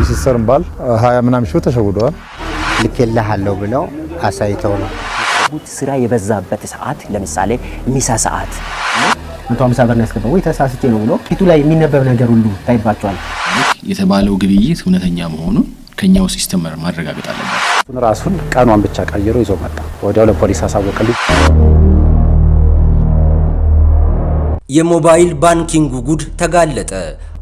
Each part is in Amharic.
ሲስተርም ባል 20 ምናምን ሺህ ተሸውደዋል። ልከልሃለሁ ብለው አሳይተው ነው። ስራ የበዛበት ሰዓት ለምሳሌ ሚሳ ሰዓት 150 ብር ያስገባው ወይ ተሳስቼ ነው ብሎ ፊቱ ላይ የሚነበብ ነገር ሁሉ ታይባቸዋል። የተባለው ግብይት እውነተኛ መሆኑን ከኛው ሲስተም ማረጋገጥ አለበት። ራሱን ቀኗን ብቻ ቀይሮ ይዞ መጣ። ወዲያው ለፖሊስ አሳወቀልኝ። የሞባይል ባንኪንግ ጉድ ተጋለጠ።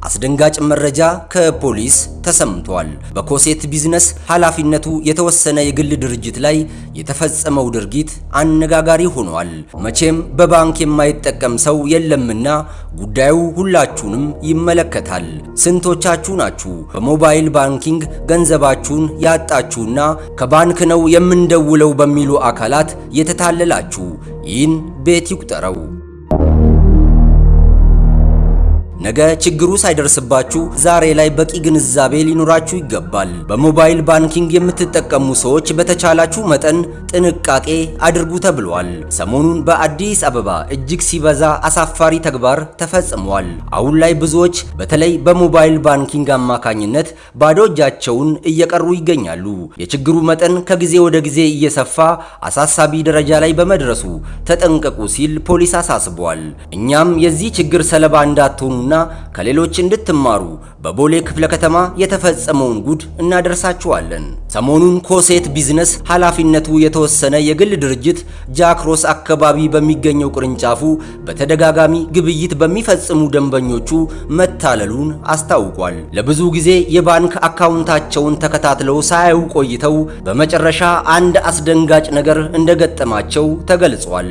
አስደንጋጭ መረጃ ከፖሊስ ተሰምቷል። በኮሴት ቢዝነስ ኃላፊነቱ የተወሰነ የግል ድርጅት ላይ የተፈጸመው ድርጊት አነጋጋሪ ሆኗል። መቼም በባንክ የማይጠቀም ሰው የለምና ጉዳዩ ሁላችሁንም ይመለከታል። ስንቶቻችሁ ናችሁ በሞባይል ባንኪንግ ገንዘባችሁን ያጣችሁና ከባንክ ነው የምንደውለው በሚሉ አካላት የተታለላችሁ? ይህን ቤት ይቁጠረው። ነገ ችግሩ ሳይደርስባችሁ ዛሬ ላይ በቂ ግንዛቤ ሊኖራችሁ ይገባል። በሞባይል ባንኪንግ የምትጠቀሙ ሰዎች በተቻላችሁ መጠን ጥንቃቄ አድርጉ ተብሏል። ሰሞኑን በአዲስ አበባ እጅግ ሲበዛ አሳፋሪ ተግባር ተፈጽሟል። አሁን ላይ ብዙዎች በተለይ በሞባይል ባንኪንግ አማካኝነት ባዶ እጃቸውን እየቀሩ ይገኛሉ። የችግሩ መጠን ከጊዜ ወደ ጊዜ እየሰፋ አሳሳቢ ደረጃ ላይ በመድረሱ ተጠንቀቁ ሲል ፖሊስ አሳስቧል። እኛም የዚህ ችግር ሰለባ እንዳትሆኑ ከሌሎች እንድትማሩ በቦሌ ክፍለ ከተማ የተፈጸመውን ጉድ እናደርሳችኋለን። ሰሞኑን ኮሴት ቢዝነስ ኃላፊነቱ የተወሰነ የግል ድርጅት ጃክሮስ አካባቢ በሚገኘው ቅርንጫፉ በተደጋጋሚ ግብይት በሚፈጽሙ ደንበኞቹ መታለሉን አስታውቋል። ለብዙ ጊዜ የባንክ አካውንታቸውን ተከታትለው ሳያዩ ቆይተው በመጨረሻ አንድ አስደንጋጭ ነገር እንደገጠማቸው ተገልጿል።